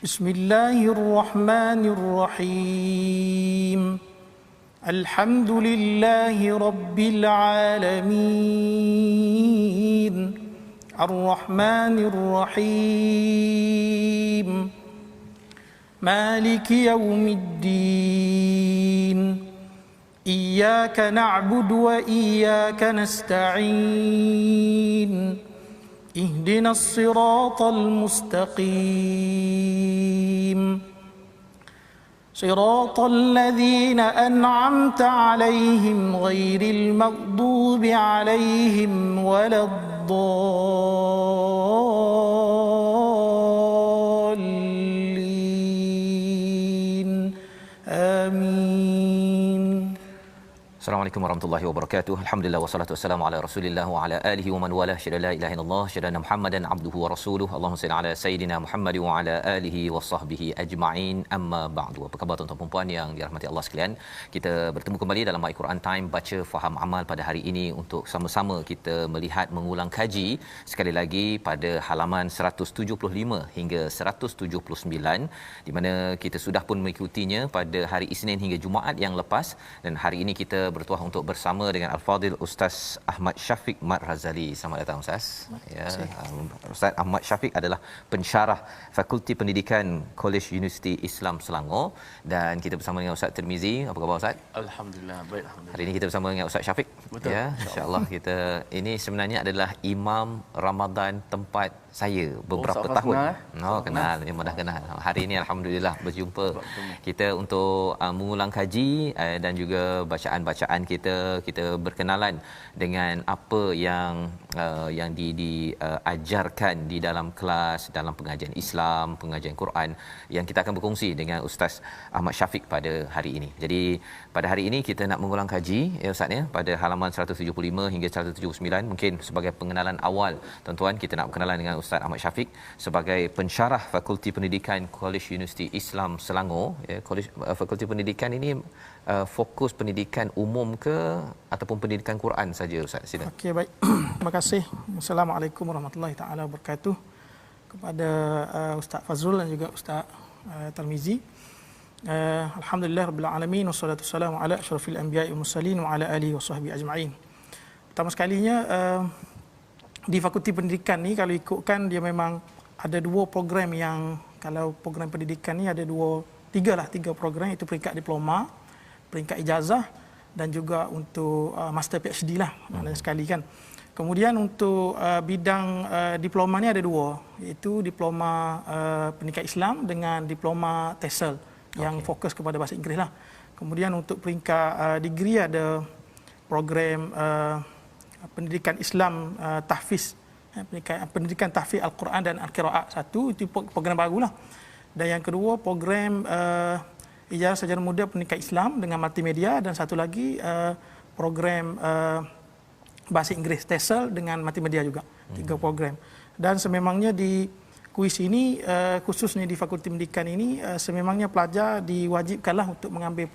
Bismillahirrahmanirrahim. Alhamdulillahi rabbil alamin. Ar-Rahmanir Rahim. Maliki yaumiddin. Iyyaka na'budu wa iyyaka nasta'in. Ihdinas siratal mustaqim. Siratal ladzina an'amta 'alaihim ghairil maghdubi 'alaihim waladdallin. Amin. Assalamualaikum warahmatullahi wabarakatuh. Alhamdulillah wassalatu wassalamu ala Rasulillah wa ala alihi wa man wala. Syada la ilaha illallah, syada Muhammadan abduhu wa rasuluhu. Allahumma salli ala sayidina Muhammad wa ala alihi wa sahbihi ajma'in. Amma ba'du. Apa khabar tuan-tuan dan puan yang dirahmati Allah sekalian? Kita bertemu kembali dalam My Quran Time baca faham amal pada hari ini untuk sama-sama kita melihat mengulang kaji sekali lagi pada halaman 175 hingga 179 di mana kita sudah pun mengikutinya pada hari Isnin hingga Jumaat yang lepas, dan hari ini kita bertuah untuk bersama dengan Al-Fadhil Ustaz Ahmad Syafiq Mat Razali. Selamat datang Ustaz. Ya, Ustaz Ahmad Syafiq adalah pensyarah Fakulti Pendidikan Kolej Universiti Islam Selangor, dan kita bersama dengan Ustaz Tirmizi. Apa khabar Ustaz? Alhamdulillah, baik alhamdulillah. Hari ini kita bersama dengan Ustaz Syafiq. Betul. Ya, insya-Allah kita ini sebenarnya adalah imam Ramadan tempat saya beberapa tahun. Kenal, memang dah kenal. Hari ini alhamdulillah berjumpa kita untuk mengulang kaji dan juga bacaan-bacaan kita berkenalan dengan apa yang diajarkan di dalam kelas, dalam pengajian Islam, pengajian Quran yang kita akan berkongsi dengan Ustaz Ahmad Syafiq pada hari ini. Jadi pada hari ini kita nak mengulang kaji ya Ustaz ya, pada halaman 175 hingga 179. Mungkin sebagai pengenalan awal tuan-tuan, kita nak berkenalan dengan Ustaz Ahmad Syafiq sebagai pensyarah Fakulti Pendidikan Kolej Universiti Islam Selangor ya. Fakulti Pendidikan ini fokus pendidikan umum ke ataupun pendidikan Quran saja Ustaz? Sila. Okey, baik. Terima kasih. Assalamualaikum warahmatullahi taala wabarakatuh kepada Ustaz Fazrul dan juga Ustaz Tirmizi. Alhamdulillah rabbil alamin wassalatu wassalamu ala asyrafil anbiya'i wal mursalin wa ala alihi washabbihi ajma'in. Pertama sekalinya di Fakulti Pendidikan ni kalau ikutkan dia memang ada dua program yang, kalau program pendidikan ni ada tiga program, itu peringkat diploma, peringkat ijazah dan juga untuk master PhD lah maknanya sekali kan. Kemudian untuk bidang diploma ni ada dua, iaitu diploma pendidikan Islam dengan diploma TESOL yang fokus kepada bahasa Inggeris lah. Kemudian untuk peringkat degree ada program pendidikan Islam tahfiz, pendidikan tahfiz Al-Quran dan Al-Qiraat. Satu itu program barulah. Dan yang kedua program ijazah sarjana muda pendidikan Islam dengan multimedia, dan satu lagi program bahasa Inggeris TESOL dengan multimedia juga. Tiga program. Dan sememangnya di kuis ini khususnya di Fakulti Pendidikan ini sememangnya pelajar diwajibkanlah untuk mengambil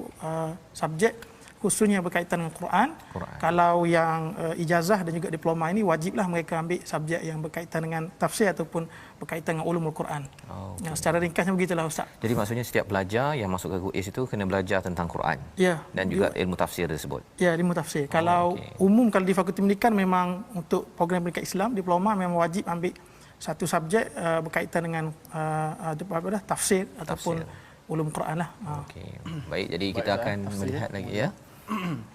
subjek khususnya berkaitan dengan Quran. Kalau yang ijazah dan juga diploma ini wajiblah mereka ambil subjek yang berkaitan dengan tafsir ataupun berkaitan dengan ulumul Quran. Okay. Secara ringkasnya begitulah Ustaz. Jadi maksudnya setiap pelajar yang masuk ke KUIS itu kena belajar tentang Quran. Ya, dan juga ilmu tafsir tersebut. Ya, ilmu tafsir. Kalau umum, kalau di Fakulti Pendidikan memang untuk program pendidikan Islam diploma memang wajib ambil satu subjek berkaitan dengan tafsir ataupun ulum Quran lah. Okey. Baik, jadi kita akan melihat lagi ya.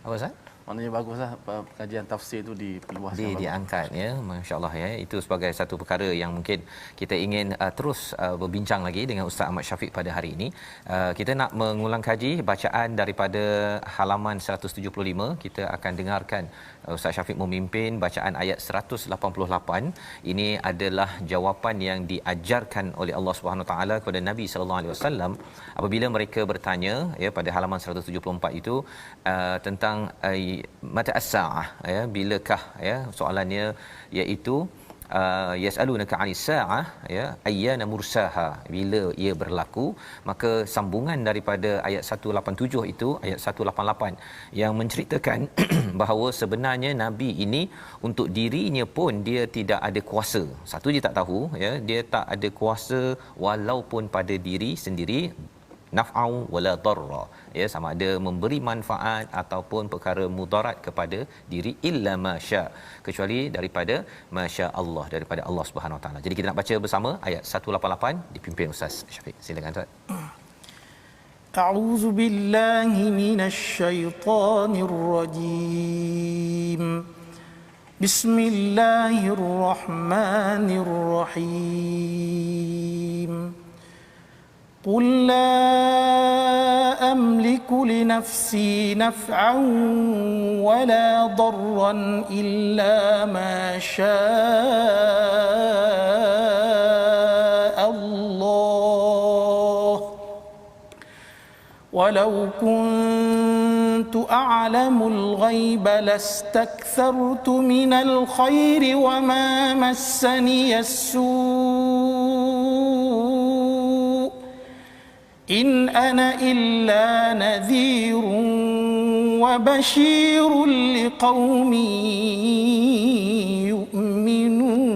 Apa Ustaz? Maknanya baguslah kajian tafsir itu diperluaskan, diangkat ya, masya-Allah ya. Itu sebagai satu perkara yang mungkin kita ingin terus berbincang lagi dengan Ustaz Ahmad Syafiq pada hari ini. Kita nak mengulang kaji bacaan daripada halaman 175. Kita akan dengarkan Ustaz Syafiq memimpin bacaan ayat 188. Ini adalah jawapan yang diajarkan oleh Allah Subhanahu Wa Taala kepada Nabi sallallahu alaihi wasallam apabila mereka bertanya ya pada halaman 174 itu tentang mata as-saah ya, bilakah ya, soalannya iaitu yasalunaka 'anis saah, ya, ayyana mursaha, bila ia berlaku. Maka sambungan daripada ayat 187 itu ayat 188 yang menceritakan bahawa sebenarnya nabi ini untuk dirinya pun dia tidak ada kuasa. Satu dia tak tahu, ya, dia tak ada kuasa walaupun pada diri sendiri, naf'au wala darra, ya, sama ada memberi manfaat ataupun perkara mudarat kepada diri, illa masya, kecuali daripada masya Allah, daripada Allah Subhanahu Wa Taala. Jadi kita nak baca bersama ayat 188 dipimpin Ustaz Syafiq. Silakan Ustaz. A'udzu billahi minasy syaithanir rajim. Bismillahirrahmanirrahim. قل لا أملك لنفسي نفعا ولا ضرا إلا ما شاء الله ولو كنت أعلم الغيب لاستكثرت من الخير وما مسني السوء إن أنا إلا نذير وبشير لقوم يؤمنون.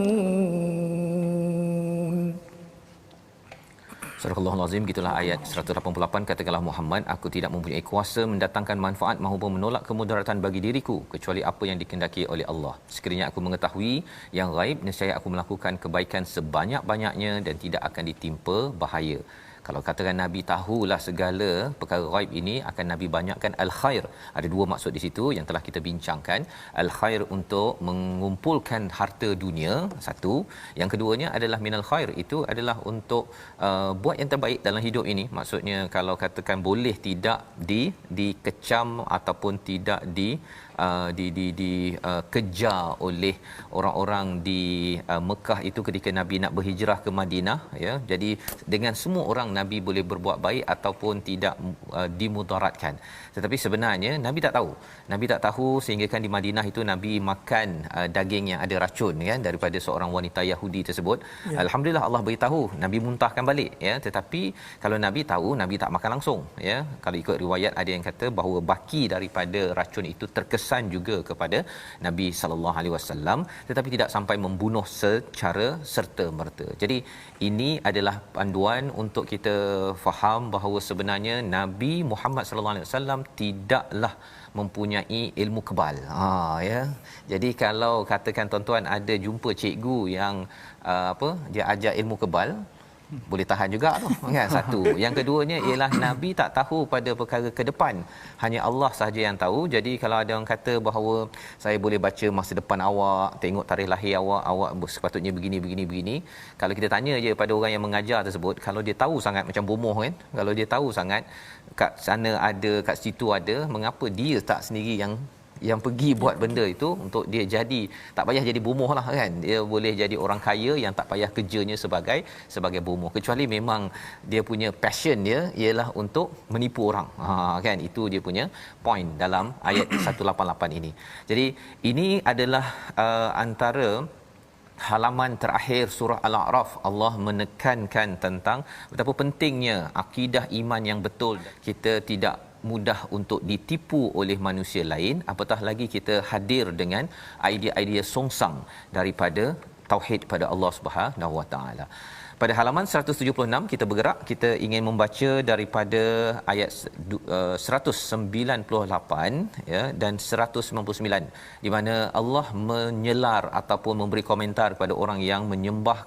Surah Al-Azim, gitulah ayat 188. Katakanlah Muhammad, aku tidak mempunyai kuasa mendatangkan manfaat maupun menolak kemudaratan bagi diriku kecuali apa yang dikehendaki oleh Allah. Sekiranya aku mengetahui yang gaib, nescaya aku melakukan kebaikan sebanyak-banyaknya dan tidak akan ditimpa bahaya. Kalau katakan Nabi tahulah segala perkara ghaib ini, akan Nabi banyakkan al-khair. Ada dua maksud di situ yang telah kita bincangkan. Al-khair untuk mengumpulkan harta dunia, satu. Yang keduanya adalah minal khair, itu adalah untuk buat yang terbaik dalam hidup ini. Maksudnya kalau katakan boleh tidak dikecam ataupun tidak kejar oleh orang-orang di Mekah itu ketika Nabi nak berhijrah ke Madinah, ya. Jadi dengan semua orang Nabi boleh berbuat baik ataupun tidak dimudaratkan. Tetapi sebenarnya Nabi tak tahu. Nabi tak tahu sehingga kan di Madinah itu Nabi makan daging yang ada racun, kan, daripada seorang wanita Yahudi tersebut. Ya. Alhamdulillah Allah beritahu, Nabi muntahkan balik, ya. Tetapi kalau Nabi tahu, Nabi tak makan langsung, ya. Kalau ikut riwayat ada yang kata bahawa baki daripada racun itu terkesan juga kepada Nabi sallallahu alaihi wasallam, tetapi tidak sampai membunuh secara serta-merta. Jadi ini adalah panduan untuk kita faham bahawa sebenarnya Nabi Muhammad sallallahu alaihi wasallam tidaklah mempunyai ilmu kebal. Ya. Jadi kalau katakan tuan-tuan ada jumpa cikgu yang dia ajar ilmu kebal, boleh tahan juga tu, kan, satu. Yang keduanya ialah Nabi tak tahu pada perkara ke depan, hanya Allah sahaja yang tahu. Jadi kalau ada orang kata bahawa saya boleh baca masa depan awak, tengok tarikh lahir awak sepatutnya begini, kalau kita tanya je pada orang yang mengajar tersebut, kalau dia tahu sangat, macam bomoh, kan, kalau dia tahu sangat kat sana ada, kat situ ada, mengapa dia tak sendiri yang pergi buat benda itu untuk dia jadi, tak payah jadi bomoh lah, kan. Dia boleh jadi orang kaya yang tak payah kerjanya sebagai bomoh, kecuali memang dia punya passion dia ialah untuk menipu orang, kan. Itu dia punya point dalam ayat 188 ini. Jadi ini adalah antara halaman terakhir surah Al-A'raf. Allah menekankan tentang betapa pentingnya akidah iman yang betul. Kita tidak mudah untuk ditipu oleh manusia lain, apatah lagi kita hadir dengan idea-idea songsang daripada tauhid pada Allah Subhanahu Wa Taala. Pada halaman 176 kita bergerak, kita ingin membaca daripada ayat 198, ya, dan 199, di mana Allah menyelar ataupun memberi komentar kepada orang yang menyembah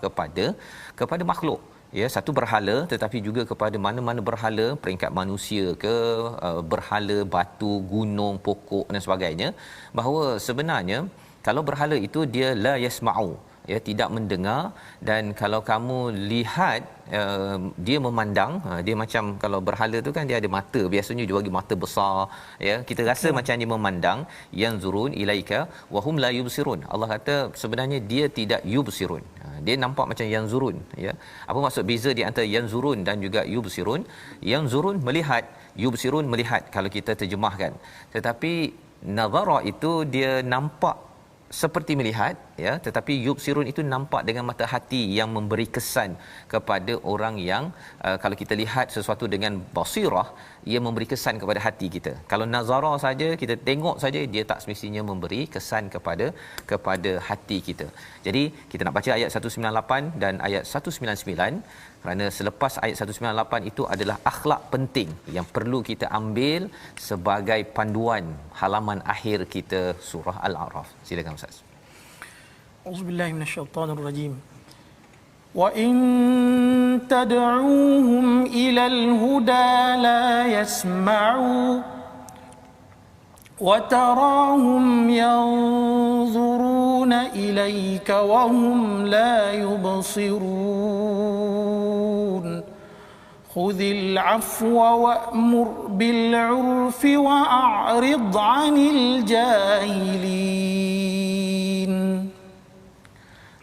kepada makhluk, ya, satu berhala, tetapi juga kepada mana-mana berhala, peringkat manusia ke, berhala batu, gunung, pokok dan sebagainya, bahawa sebenarnya kalau berhala itu dia la yasma'u, ya, tidak mendengar, dan kalau kamu lihat dia memandang, dia macam kalau berhala tu kan dia ada mata, biasanya dia bagi mata besar, ya, kita rasa macam dia memandang, yanzurun ilaika wa hum la yubsirun. Allah kata sebenarnya dia tidak yubsirun, dia nampak macam yanzurun, ya. Apa maksud beza di antara yanzurun dan juga yubsirun? Yanzurun melihat, yubsirun melihat kalau kita terjemahkan, tetapi nazara itu dia nampak seperti melihat, ya, tetapi yubsirun itu nampak dengan mata hati yang memberi kesan kepada orang yang kalau kita lihat sesuatu dengan basirah, ia memberi kesan kepada hati kita. Kalau nazara saja, kita tengok saja, dia tak semestinya memberi kesan kepada hati kita. Jadi kita nak baca ayat 198 dan ayat 199 kerana selepas ayat 198 itu adalah akhlak penting yang perlu kita ambil sebagai panduan halaman akhir kita surah Al-A'raf. Silakan Ustaz. Auzubillahi minasyaitonirrajim. Wa in tad'uuhum ilal huda la yasma'u wa tarahum yanzuruna ilayka wa hum la yubsirun. Khudhil 'afwa wa'mur bil 'urfi wa'rid 'anil jahilin.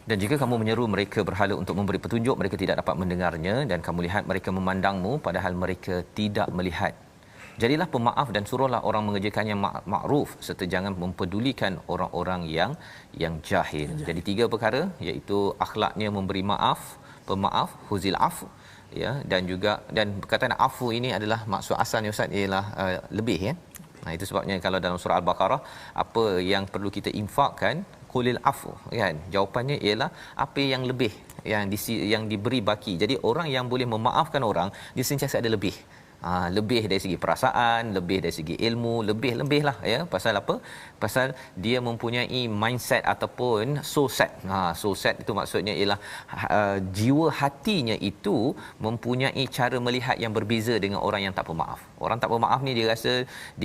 Dan jika kamu menyeru mereka berhala untuk memberi petunjuk, mereka tidak dapat mendengarnya, dan kamu lihat mereka memandangmu padahal mereka tidak melihat. Jadilah pemaaf dan suruhlah orang mengerjakan yang ma'ruf serta jangan mempedulikan orang-orang yang jahil. Jadi 3 perkara, iaitu akhlaknya memberi maaf, pemaaf, huzil afu, ya, dan juga dan perkataan afu ini adalah maksud asalnya Ustaz ialah lebih, ya. Itu sebabnya kalau dalam surah Al-Baqarah, apa yang perlu kita infakkan, qulil afu, kan, jawapannya ialah apa yang lebih yang diberi baki. Jadi orang yang boleh memaafkan orang, dia sentiasa ada lebih. Lebih dari segi perasaan, lebih dari segi ilmu, lebih lah, ya. Pasal apa? Pasal dia mempunyai mindset ataupun soul set. Soul set itu maksudnya ialah jiwa hatinya itu mempunyai cara melihat yang berbeza dengan orang yang tak pemaaf. Orang tak pemaaf ni dia rasa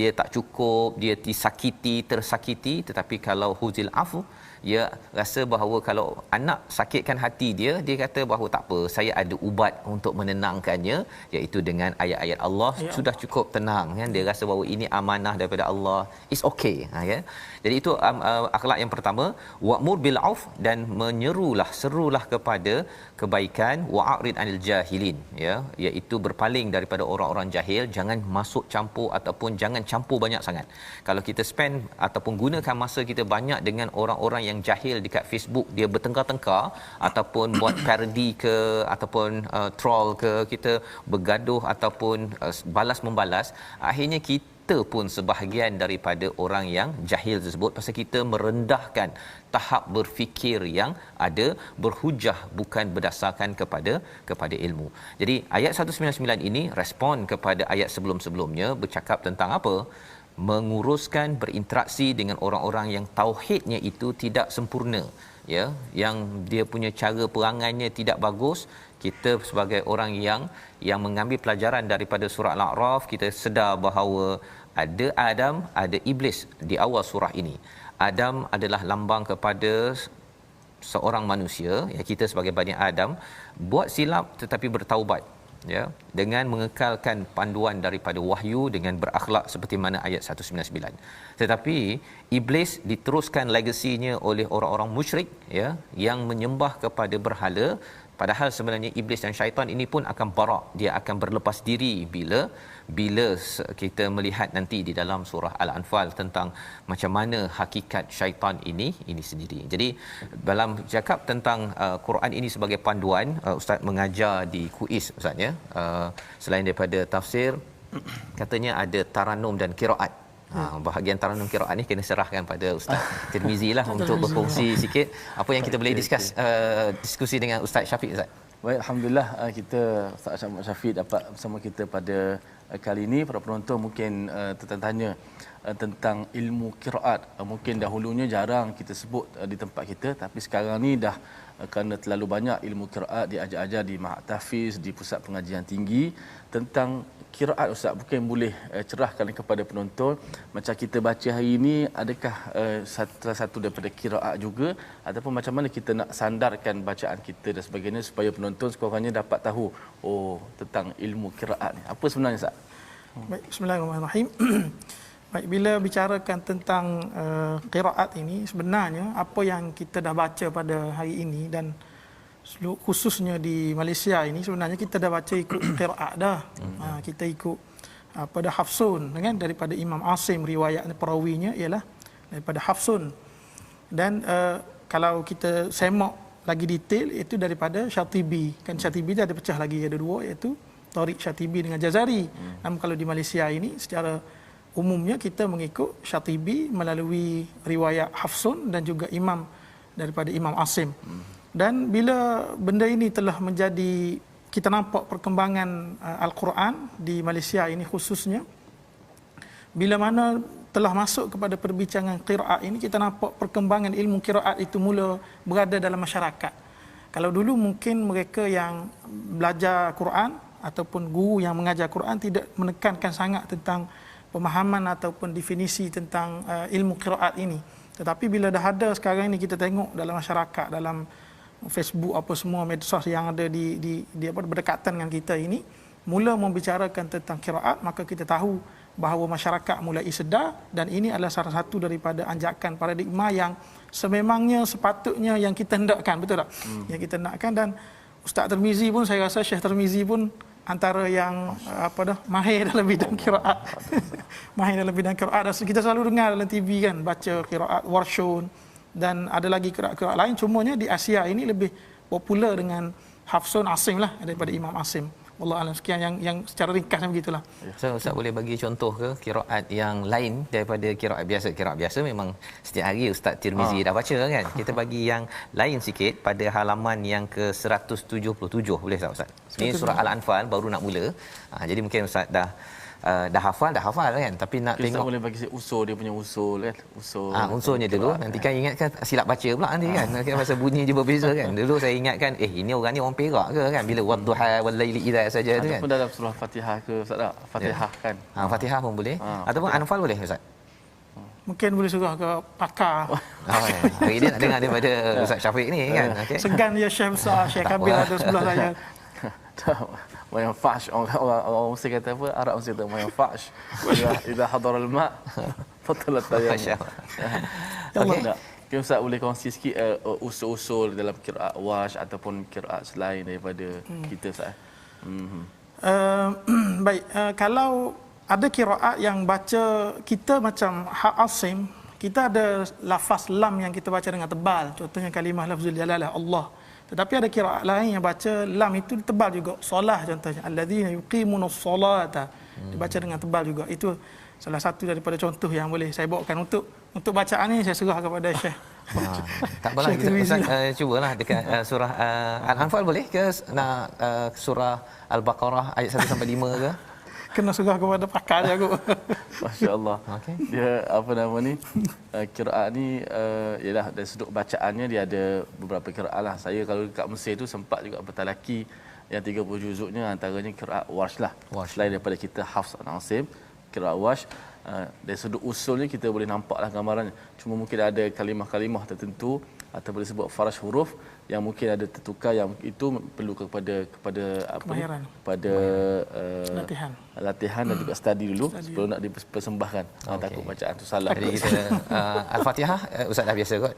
dia tak cukup, dia disakiti, tersakiti, tetapi kalau huzil afu, dia rasa bahawa kalau anak sakitkan hati dia, dia kata bahawa tak apa, saya ada ubat untuk menenangkannya, iaitu dengan ayat-ayat Allah, sudah cukup tenang, kan. Dia rasa bahawa ini amanah daripada Allah, it's okay, kan. Jadi itu akhlak yang pertama, wa'mur bil 'auf, dan serulah kepada kebaikan, wa'rid 'anil jahilin, ya, iaitu berpaling daripada orang-orang jahil, jangan masuk campur ataupun jangan campur banyak sangat. Kalau kita spend ataupun gunakan masa kita banyak dengan orang-orang yang jahil dekat Facebook, dia bertengkar-tengkar ataupun buat parody ke ataupun troll ke, kita bergaduh ataupun balas membalas, akhirnya kita pun sebahagian daripada orang yang jahil tersebut, pasal kita merendahkan tahap berfikir yang ada, berhujah bukan berdasarkan kepada ilmu. Jadi ayat 199 ini respon kepada ayat sebelum-sebelumnya, bercakap tentang apa? Menguruskan berinteraksi dengan orang-orang yang tauhidnya itu tidak sempurna, ya, yang dia punya cara perangainya tidak bagus. Kita sebagai orang yang mengambil pelajaran daripada surah Al-A'raf, kita sedar bahawa ada Adam, ada Iblis di awal surah ini. Adam adalah lambang kepada seorang manusia, ya, kita sebagai Bani Adam buat silap tetapi bertaubat, ya, dengan mengekalkan panduan daripada wahyu dengan berakhlak seperti mana ayat 199. Tetapi Iblis diteruskan legasinya oleh orang-orang musyrik, ya, yang menyembah kepada berhala, padahal sebenarnya iblis dan syaitan ini pun akan barak, dia akan berlepas diri bila kita melihat nanti di dalam surah Al-Anfal tentang macam mana hakikat syaitan ini sendiri. Jadi dalam cakap tentang Quran ini sebagai panduan, Ustaz mengajar di Kuis, Ustaz, ya, selain daripada tafsir, katanya ada taranum dan qiraat. Bahagian taranum qiraat ni kena serahkan pada Ustaz Tirmizi lah untuk berkongsi sikit apa yang kita boleh diskusi dengan Ustaz Syafiq, Ustaz. Baik, alhamdulillah kita Ustaz Ahmad Syafiq dapat bersama kita pada kali ini. Para penonton mungkin tertanya tentang ilmu qiraat. Mungkin dahulunya jarang kita sebut di tempat kita, tapi sekarang ni dah kerana terlalu banyak ilmu qiraat diajar-ajar di Ma'had Tahfiz, di pusat pengajian tinggi tentang qiraat. Ustaz mungkin boleh cerahkan kepada penonton, macam kita baca hari ini, adakah salah satu daripada qiraat juga, ataupun macam mana kita nak sandarkan bacaan kita dan sebagainya supaya penonton sekurang-kurangnya dapat tahu tentang ilmu qiraat ni apa sebenarnya, Ustaz? Baik, bismillahirrahmanirrahim. Baik, bila bicarakan tentang qiraat ini, sebenarnya apa yang kita dah baca pada hari ini dan khususnya di Malaysia ini, sebenarnya kita dah baca ikut qiraat dah. Kita ikut pada Hafsun, kan, daripada Imam Asim, riwayat perawinya ialah daripada Hafsun. Dan kalau kita semak lagi detail itu daripada Syatibi. Kan Syatibi dia ada pecah lagi, ada dua, iaitu Tariq Syatibi dengan Jazari. Namun kalau di Malaysia ini secara umumnya kita mengikut Syatibi melalui riwayat Hafsun dan juga imam daripada Imam Asim. Dan bila benda ini telah menjadi, kita nampak perkembangan Al-Quran di Malaysia ini khususnya, bila mana telah masuk kepada perbincangan qiraat ini, kita nampak perkembangan ilmu qiraat itu mula berada dalam masyarakat. Kalau dulu mungkin mereka yang belajar Quran ataupun guru yang mengajar Quran tidak menekankan sangat tentang pemahaman ataupun definisi tentang ilmu qiraat ini. Tetapi bila dah ada sekarang ini, kita tengok dalam masyarakat, dalam Facebook apa semua medsos yang ada di berdekatan dengan kita ini, mula membicarakan tentang qiraat, maka kita tahu bahawa masyarakat mulai sedar, dan ini adalah salah satu daripada anjakan paradigma yang sememangnya sepatutnya yang kita hendakkan, betul tak? Yang kita hendakkan. Dan Ustaz Tirmizi pun, saya rasa Syekh Tirmizi pun antara yang mahir dalam bidang qiraat. Mahir dalam bidang qiraat. Kita selalu dengar dalam TV kan, baca qiraat Warshun, dan ada lagi qiraat lain, cumanya di Asia ini lebih popular dengan Hafsun, Asim lah, daripada Imam Asim. Wallahu a'lam. Sekian yang secara ringkas begitulah. So, Ustaz boleh bagi contoh ke qiraat yang lain daripada qiraat biasa? Qiraat biasa memang setiap hari Ustaz Tirmizi dah baca kan. Kita bagi yang lain sikit pada halaman yang ke 177, boleh tak Ustaz? Ini surah Al-Anfal baru nak mula. Jadi mungkin Ustaz dah hafal kan, tapi nak kita tengok boleh bagi usul dia punya usul kan, unsurnya dulu. Nanti kan ingatkan silap baca pula nanti kan, pasal bunyi je berbeza kan. Dulu saya ingatkan ini orang ni orang Perak ke kan, bila wadduha wal laili idza saja tu kan. Ataupun dalam surah Fatihah ke Ustaz tak? Fatihah kan. Fatihah pun boleh, ataupun Anfal boleh Ustaz. Mungkin boleh surah ke pakar. Hari ni nak dengar daripada Ustaz Syafiq ni kan. Okey. Segan dia Syekh besar, Syekh Kabir ada sebelah saya. Mayang fash, orang mesti kata apa, Arab mesti kata mayang fash. Idza hadara al-ma' fatalat tayammum. Okey. Okay, Ustaz boleh kongsi sikit usul-usul dalam qiraat Warsh ataupun qiraat selain daripada kita Ustaz. Baik, kalau ada qiraat yang baca kita macam Asim, kita ada lafaz lam yang kita baca dengan tebal, contohnya kalimah lafzul jalalah Allah. Tetapi ada qiraat lain yang baca lam itu tebal juga. Solah contohnya, alladzina yuqimunas solata, dibaca dengan tebal juga. Itu salah satu daripada contoh yang boleh saya bawakan untuk bacaan ni. Saya serah kepada Syekh. Tak apalah, kita cubalah dekat surah Al-Anfal boleh ke nak surah Al-Baqarah ayat 1 sampai 5 ke? Kena serah kepada pakar dia aku. Masya-Allah. Okay. Dia apa nama ni? Qiraat ni ialah dari sudut bacaannya dia ada beberapa qiraat lah. Saya kalau dekat Mesir tu sempat juga bertalaki yang 30 juzuknya, antaranya qiraat Warsh lah. Selain daripada kita Hafs dan Asim, qiraat Warsh dari sudut usulnya kita boleh nampaklah gambarannya. Cuma mungkin ada kalimah-kalimah tertentu atau boleh sebut faraj huruf yang mungkin ada tertukar, yang itu perlu kepada apa ni, kepada latihan dan juga study dulu sebelum nak dipersembahkan. Takut bacaan tu salah. Jadi kita Al-Fatihah Ustaz dah biasa kot.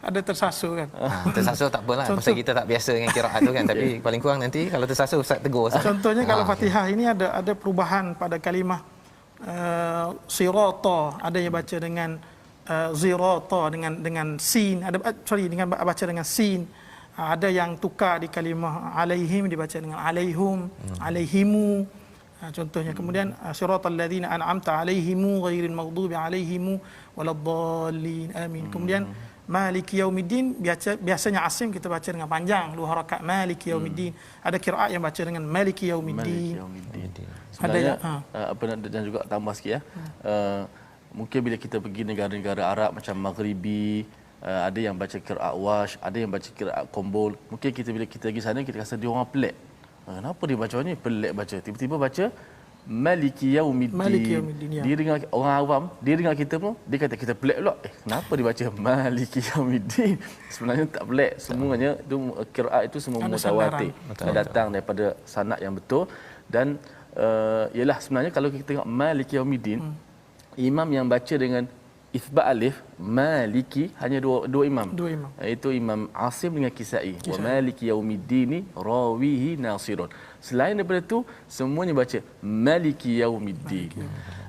Ada tersasul kan. Tersasul tak apalah, pasal kita tak biasa dengan qiraat tu kan, tapi paling kurang nanti kalau tersasul Ustaz tegur. Contohnya kalau Fatihah ini ada perubahan pada kalimah sirata, ada yang baca dengan zirata dengan sin, dengan baca dengan sin. Ada yang tukar di kalimah alaihim dibaca dengan alaihum, alaihimu. Contohnya kemudian siratal ladzina an'amta alaihimu ghairil maghdubi alaihim waladdallin amin. Kemudian maliki yaumiddin, biasanya Asim kita baca dengan panjang, 2 harakat maliki yaumiddin. Ada qiraat yang baca dengan maliki yaumiddin. Sebenarnya apa dan juga tambah sikit mungkin bila kita pergi negara-negara Arab macam Maghribi, ada yang baca qiraat Warsh, ada yang baca qiraat Qombol. Mungkin bila kita pergi sana kita rasa dia orang pelik. Kenapa dia baca ni? Pelik baca. Tiba-tiba baca Maliki Yaumiddin. Dia dengar orang awam, dia dengar kita pun, dia kata kita pelik pula. Kenapa dia baca Maliki Yaumiddin? Sebenarnya tak pelik. Semuanya itu qiraat itu semua mutawatir. Datang daripada sanad yang betul, dan ialah sebenarnya kalau kita tengok Maliki Yaumiddin, imam yang baca dengan ithbat alif maliki hanya dua imam. Iaitu Imam Asim dengan Kisai. Wa maliki yaumiddin rawihi nasirun. Selain daripada itu semuanya baca maliki yaumiddin.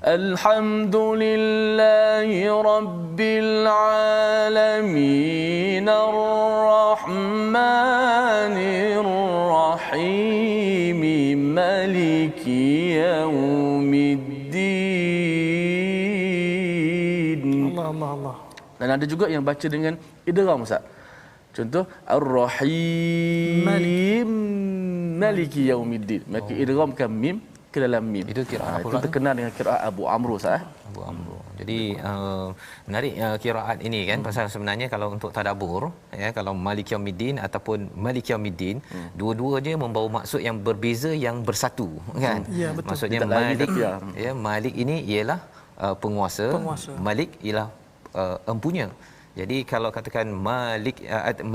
Alhamdulillahi Rabbil Alamin Ar-Rahmanir Rahim Maliki Yaumiddin. Allah. Dan ada juga yang baca dengan idgham, Ustaz. Contoh Ar-Rahim Maliki Yaumiddin. Maka idghamkan mim ke dalam mim. Itu qiraat itu terkenal dengan qiraat Abu Amru, Ustaz. Abu Amru. Jadi menarik qiraat ini kan, pasal sebenarnya kalau untuk tadabbur ya, kalau Maliki Yaumiddin ataupun Maliki Yaumiddin, dua-dua dia membawa maksud yang berbeza yang bersatu kan. Ya, betul. Maksudnya Tidak lagi Malik tapi, ya, Malik ini ialah penguasa. Malik ialah empunya. Jadi kalau katakan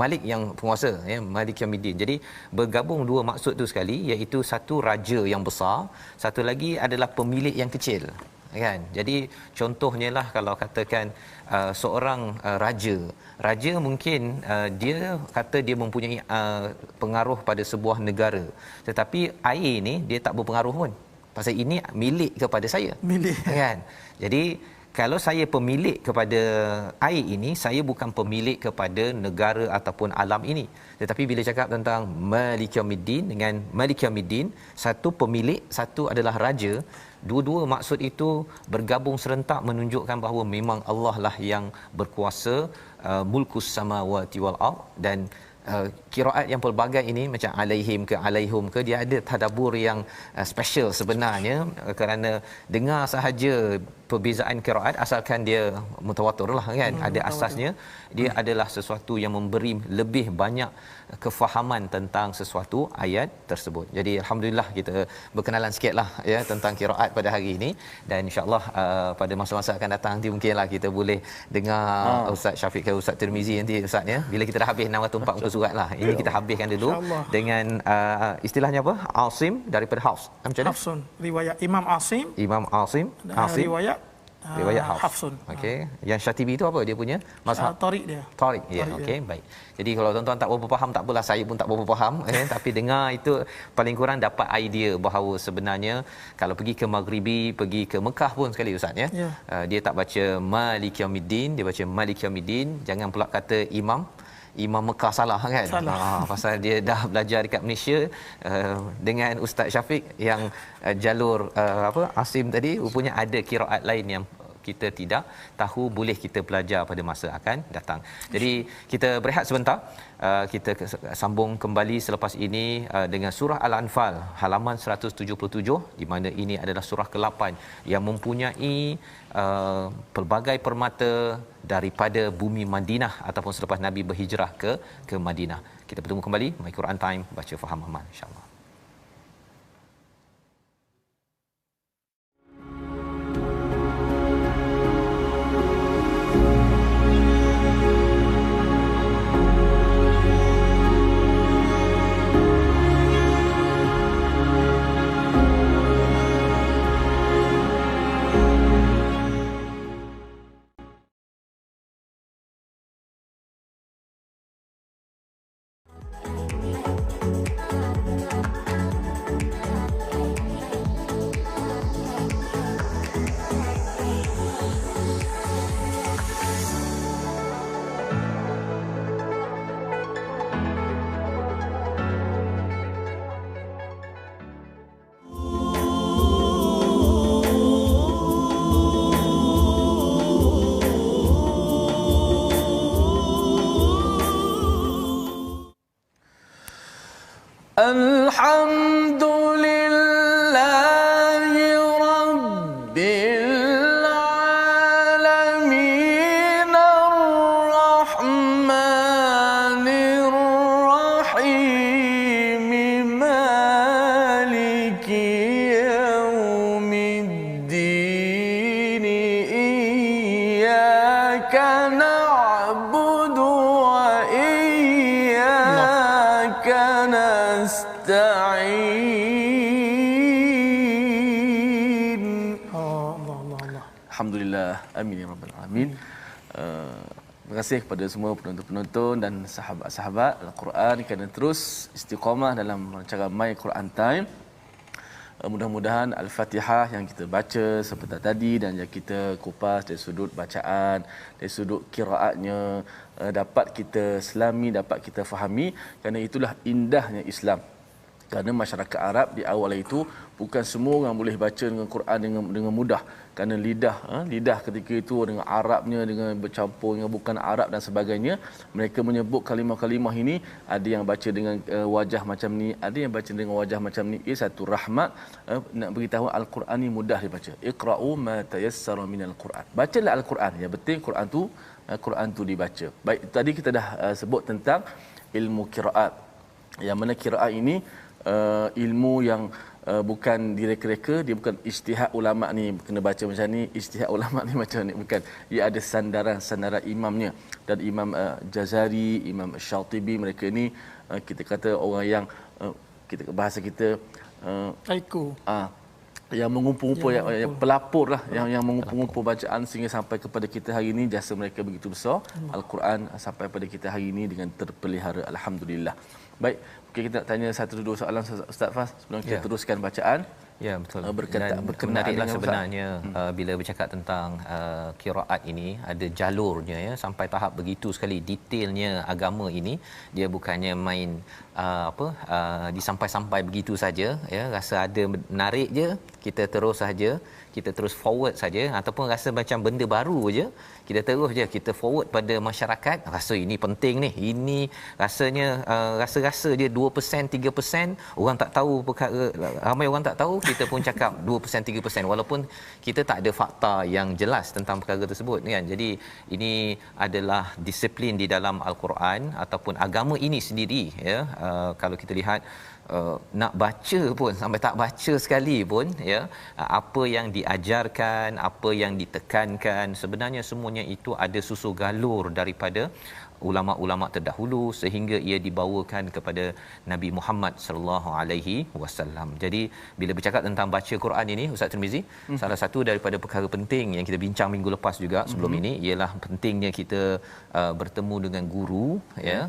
Malik yang penguasa ya, Malik Yaumiddin. Jadi bergabung dua maksud tu sekali, iaitu satu raja yang besar, satu lagi adalah pemilik yang kecil kan. Jadi contohnya lah kalau katakan seorang raja mungkin dia kata dia mempunyai pengaruh pada sebuah negara, tetapi air ni dia tak berpengaruh pun, pasal ini milik kepada saya kan. Jadi kalau saya pemilik kepada air ini, saya bukan pemilik kepada negara ataupun alam ini. Tetapi bila cakap tentang Malik Yaumiddin dengan Malik Yaumiddin, satu pemilik, satu adalah raja, dua-dua maksud itu bergabung serentak menunjukkan bahawa memang Allah lah yang berkuasa, mulkus samawati wal ard. Dan qiraat yang pelbagai ini macam alaihim ke alaihum ke, dia ada tadabbur yang special sebenarnya, kerana dengar sahaja perbezaan qiraat, asalkan dia mutawatir lah kan, ada asasnya, dia adalah sesuatu yang memberi lebih banyak kefahaman tentang sesuatu ayat tersebut. Jadi alhamdulillah kita berkenalan sikitlah ya tentang qiraat pada hari ini, dan insyaallah pada masa-masa akan datang nanti mungkinlah kita boleh dengar Ustaz Syafiq ke Ustaz Tirmizi nanti Ustaz ya, bila kita dah habis 640 surat lah. Ini kita habiskan dulu dengan istilahnya apa? Asim daripada Hafs. Macam mana? Hafsun, riwayat Imam Asim. Riwayat Hafsun. Okey. Yang Syatibi itu apa dia punya? Mazhab Tariq dia. Tariq. Ya, okey, baik. Jadi kalau tuan-tuan tak berapa faham tak apalah, saya pun tak berapa faham tapi dengar itu paling kurang dapat idea bahawa sebenarnya kalau pergi ke Maghribi, pergi ke Mekah pun sekali Ustaz ya. Dia tak baca Malik Yaumiddin, dia baca Malik Yaumiddin. Jangan pula kata Imam Mekah salah kan. Pasal dia dah belajar dekat Malaysia dengan Ustaz Syafiq yang jalur Asim tadi, rupanya ada qiraat lain yang kita tidak tahu, boleh kita belajar pada masa akan datang. Jadi kita berehat sebentar, kita sambung kembali selepas ini dengan surah Al-Anfal halaman 177, di mana ini adalah surah ke-8 yang mempunyai pelbagai permata daripada bumi Madinah ataupun selepas Nabi berhijrah ke Madinah. Kita bertemu kembali My Quran Time, baca faham amal insya-Allah. Alhamdulillahi Rabbil Alamin Ar-Rahmanir Rahim Maliki Yaumiddin Iyyaka na'budu wa iyyaka nasta'in. Allah. Alhamdulillah, amin ya rabbal alamin. Terima kasih kepada semua penonton-penonton dan sahabat-sahabat Al-Quran kerana terus istiqamah dalam rancangan My Quran Time. mudah-mudahan Al-Fatihah yang kita baca seperti tadi dan yang kita kupas dari sudut bacaan, dari sudut qiraatnya, dapat kita selami, dapat kita fahami, kerana itulah indahnya Islam. Kerana masyarakat Arab di awal itu bukan semua orang boleh baca dengan Quran dengan mudah, kerana lidah ketika itu dengan Arabnya, dengan bercampur dengan bukan Arab dan sebagainya, mereka menyebut kalimah-kalimah ini, ada yang baca dengan wajah macam ni, ada yang baca dengan wajah macam ni. Ia satu rahmat, nak beritahu Al-Quran ni mudah dibaca. Iqra'u ma tayassara minal Quran. Bacalah Al-Quran. Yang penting Quran tu dibaca. Baik, tadi kita dah sebut tentang ilmu qiraat. Yang mana qiraat ini ilmu yang bukan direka-reka, dia bukan ijtihad ulama ni kena baca macam ni, ijtihad ulama ni macam ni, bukan. Ia ada sandaran imamnya, dan Imam Jazari, Imam Syatibi, mereka ni kita kata orang yang kita bahasa kita Aiku. Yang mengumpul-ngumpul, yang pelapur lah, yang mengumpul-ngumpul bacaan sehingga sampai kepada kita hari ini. Jasa mereka begitu besar. Al-Quran sampai pada kita hari ini dengan terpelihara, alhamdulillah. Baik, okay, kita nak tanya satu dua soalan Ustaz Fas sebelum kita teruskan bacaan. Ya, betul. Berkenaan menariklah dengan sebenarnya bila bercakap tentang qiraat ini, ada jalurnya ya, sampai tahap begitu sekali detailnya agama ini. Dia bukannya main disampai-sampai begitu saja ya, rasa ada menarik je kita terus saja, kita terus forward saja, ataupun rasa macam benda baru je kita terus je kita forward pada masyarakat, rasa ini penting ni, ini rasanya rasa-rasa dia 2% 3%, orang tak tahu perkara, ramai orang tak tahu, kita pun cakap 2% 3% walaupun kita tak ada fakta yang jelas tentang perkara tersebut kan. Jadi ini adalah disiplin di dalam Al-Quran ataupun agama ini sendiri ya. Kalau kita lihat nak baca pun sampai tak baca sekali pun ya, apa yang diajarkan, apa yang ditekankan, sebenarnya semuanya itu ada susu galur daripada ulama-ulama terdahulu sehingga ia dibawakan kepada Nabi Muhammad sallallahu alaihi wasallam. Jadi bila bercakap tentang baca Quran ini Ustaz Tirmizi, salah satu daripada perkara penting yang kita bincang minggu lepas juga sebelum ini ialah pentingnya kita bertemu dengan guru ya.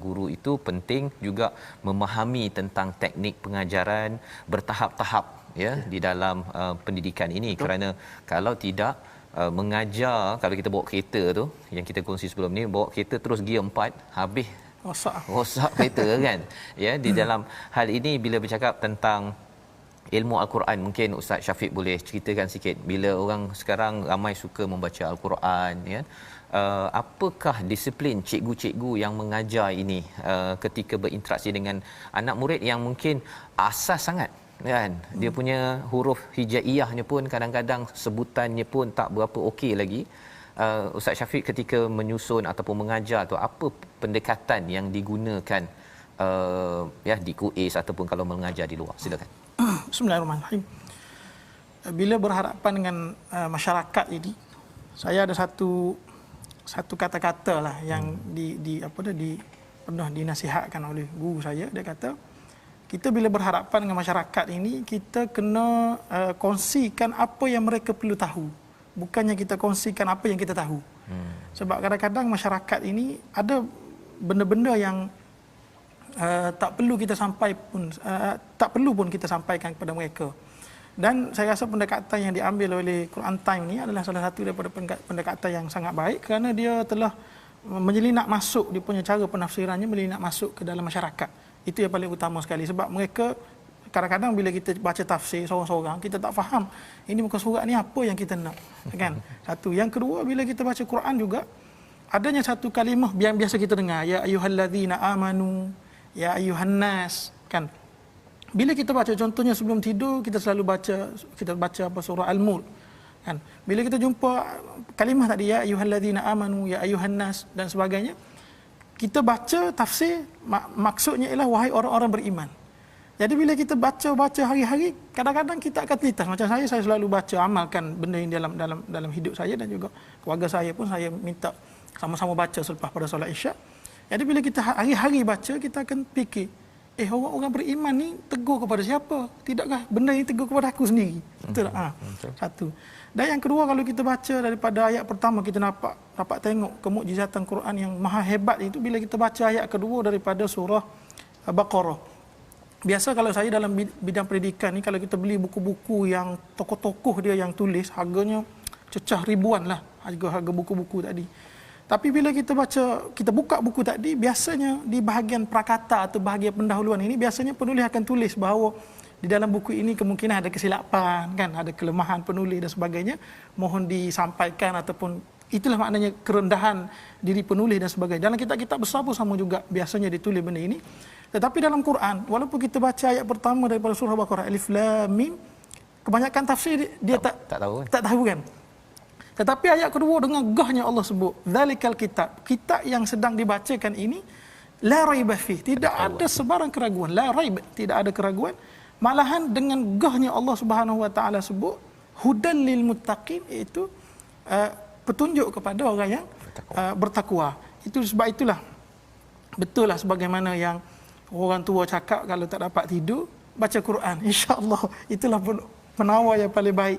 Guru itu penting juga memahami tentang teknik pengajaran bertahap-tahap ya di dalam pendidikan ini. Betul. Kerana kalau tidak mengajar, kalau kita bawa kereta tu yang kita kongsi sebelum ni, bawa kereta terus gear 4 habis rosak kereta kan ya. Di dalam hal ini bila bercakap tentang ilmu Al-Quran, mungkin Ustaz Syafiq boleh ceritakan sikit, bila orang sekarang ramai suka membaca Al-Quran ya, apakah disiplin cikgu-cikgu yang mengajar ini ketika berinteraksi dengan anak murid yang mungkin asas sangat kan, dia punya huruf hijaiyahnya pun kadang-kadang sebutannya pun tak berapa okey lagi. Ustaz Syafiq ketika menyusun ataupun mengajar tu, apa pendekatan yang digunakan ya di QAS ataupun kalau mengajar di luar? Silakan. Bismillahirrahmanirrahim. Bila berhadapan dengan masyarakat ini, saya ada satu kata-kata lah yang pernah dinasihatkan oleh guru saya. Dia kata, kita bila berhadapan dengan masyarakat ini, kita kena kongsikan apa yang mereka perlu tahu, bukannya kita kongsikan apa yang kita tahu. Sebab kadang-kadang masyarakat ini ada benda-benda yang tak perlu pun kita sampaikan kepada mereka. Dan saya rasa pendekatan yang diambil oleh Quran Time ni adalah salah satu daripada pendekatan yang sangat baik, kerana dia telah menyelinap masuk, dia punya cara penafsirannya menyelinap masuk ke dalam masyarakat. Itu yang paling utama sekali, sebab mereka kadang-kadang bila kita baca tafsir seorang-seorang, kita tak faham ini muka surat ni apa yang kita nak kan. Satu. Yang kedua, bila kita baca Quran juga adanya satu kalimah yang biasa kita dengar, ya ayyuhallazina amanu, ya ayyuhannas kan. Bila kita baca, contohnya sebelum tidur kita selalu baca apa, surah Al-Mulk kan. Bila kita jumpa kalimah tadi, ya ayyuhallazina amanu, ya ayyuhannas dan sebagainya, kita baca tafsir maksudnya ialah wahai orang-orang beriman. Jadi bila kita baca hari-hari, kadang-kadang kita akan terlintas. Macam saya selalu baca, amalkan benda ini dalam hidup saya, dan juga keluarga saya pun saya minta sama-sama baca selepas pada solat Isyak. Jadi bila kita hari-hari baca, kita akan fikir, orang-orang beriman ni tegur kepada siapa? Tidakkah benda ini tegur kepada aku sendiri? Betul tak? Satu. Dan yang kedua, kalau kita baca daripada ayat pertama, kita dapat tengok kemukjizatan Quran yang maha hebat itu bila kita baca ayat kedua daripada surah Baqarah. biasa kalau saya dalam bidang pendidikan ni, kalau kita beli buku-buku yang tokoh-tokoh dia yang tulis, harganya cecah ribuan lah harga buku-buku tadi. Tapi bila kita buka buku tadi, biasanya di bahagian prakata atau bahagian pendahuluan ini, biasanya penulis akan tulis bahawa di dalam buku ini kemungkinan ada kesilapan, kan, ada kelemahan penulis dan sebagainya, mohon disampaikan, ataupun itulah maknanya kerendahan diri penulis dan sebagainya. Dalam kitab-kitab besar pun sama juga, biasanya ditulis benda ini. Tetapi dalam Quran, walaupun kita baca ayat pertama daripada surah Baqarah, Alif Lam Mim, kebanyakan tafsir dia tak tahu kan. Tetapi ayat kedua dengan gahnya Allah sebut, zalikal kitab yang sedang dibacakan ini, la raiba fih, tidak ada sebarang keraguan, la raib, tidak ada keraguan. Malahan dengan gahnya Allah Subhanahu wa taala sebut hudan lil muttaqin, iaitu petunjuk kepada orang yang bertakwa. Itu sebab itulah betul lah sebagaimana yang orang tua cakap, kalau tak dapat tidur baca Quran, insya-Allah itulah penawar yang paling baik.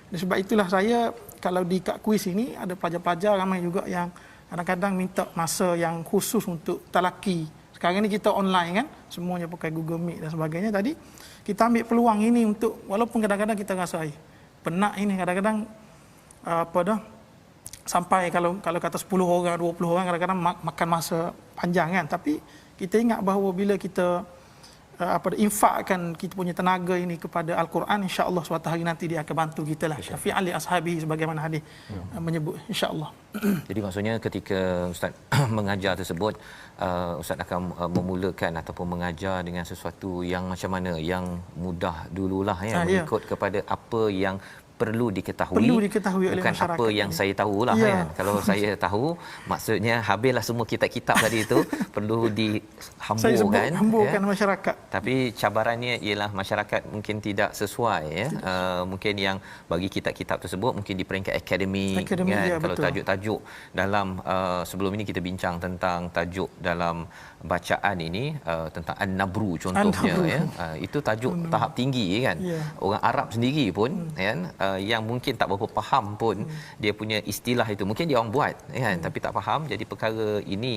Dan sebab itulah saya, kalau di kat kuis ini ada pelajar-pelajar ramai juga yang kadang-kadang minta masa yang khusus untuk talaki. Sekarang ni kita online kan, semuanya pakai Google Meet dan sebagainya. Tadi kita ambil peluang ini untuk, walaupun kadang-kadang kita rasa penat ini, kadang-kadang sampai kalau kata 10 orang 20 orang kadang-kadang makan masa panjang kan. Tapi kita ingat bahawa bila kita infakkan kita punya tenaga ini kepada Al-Quran, insya-Allah suatu hari nanti dia akan bantu kita lah, syafi'an li ashabihi, sebagaimana hadis menyebut, insya-Allah. Jadi maksudnya ketika Ustaz mengajar tersebut, Ustaz akan memulakan ataupun mengajar dengan sesuatu yang macam mana, yang mudah dululah ya, mengikut kepada apa yang perlu diketahui oleh bukan masyarakat. apa yang saya tahulah kan. Kalau saya tahu, maksudnya habislah semua kitab-kitab tadi itu perlu dihamburkan masyarakat. Tapi cabarannya ialah masyarakat mungkin tidak sesuai ya. Mungkin yang bagi kitab-kitab tersebut mungkin di peringkat akademik kan. Ya, kalau betul. tajuk-tajuk dalam sebelum ini kita bincang tentang tajuk dalam bacaan ini tentang An-Nabru contohnya ya. Itu tajuk tahap tinggi kan. Orang Arab sendiri pun kan yang mungkin tak berapa faham pun dia punya istilah itu, mungkin dia orang buat kan, tapi tak faham. Jadi perkara ini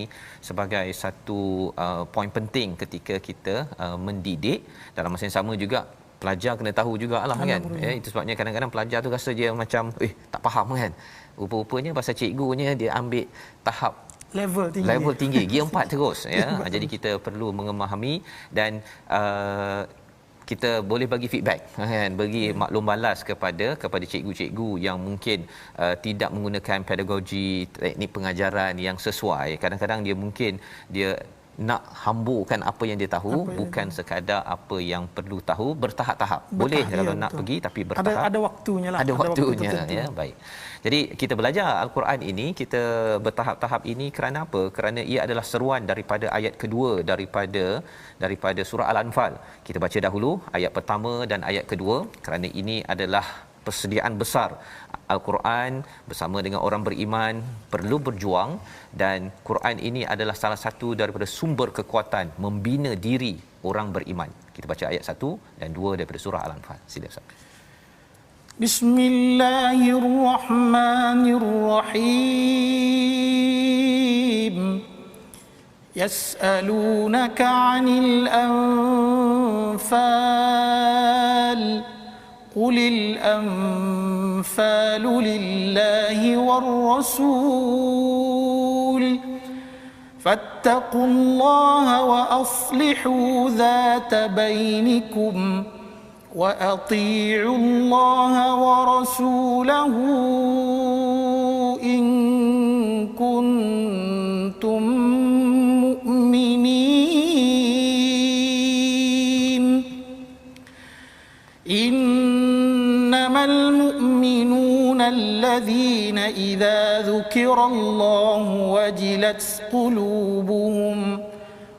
sebagai satu poin penting ketika kita mendidik. Dalam masa yang sama juga pelajar kena tahu jugalah kan ya. Itu sebabnya kadang-kadang pelajar tu rasa dia macam tak faham kan, rupa-rupanya pasal cikgunya dia ambil tahap level tinggi gear 4 terus ya. Jadi kita perlu memahami dan kita boleh bagi feedback kan, bagi maklum balas kepada cikgu-cikgu yang mungkin tidak menggunakan pedagogi, teknik pengajaran yang sesuai. Kadang-kadang dia mungkin dia nak hamburkan apa yang dia tahu, bukan sekadar apa yang perlu tahu, bertahap-tahap. Boleh kalau nak pergi, tapi bertahap. Ada waktunya lah. Ada waktunya ya. Baik. Jadi kita belajar Al-Quran ini, kita bertahap-tahap ini kerana apa? Kerana ia adalah seruan daripada ayat kedua daripada surah Al-Anfal. Kita baca dahulu ayat pertama dan ayat kedua, kerana ini adalah persediaan besar. Al-Quran bersama dengan orang beriman perlu berjuang, dan Quran ini adalah salah satu daripada sumber kekuatan membina diri orang beriman. Kita baca ayat 1 dan 2 daripada surah Al-Anfal. Sila Ustaz. Bismillahirrahmanirrahim. Yas'alunaka 'anil anfal. Qulil anfalu lillahi war rasul. Fattaqullaha wa aslihu dhata bainikum. وأطيعوا الله ورسوله إن كنتم مؤمنين إنما المؤمنون الذين إذا ذكر الله وجلت قلوبهم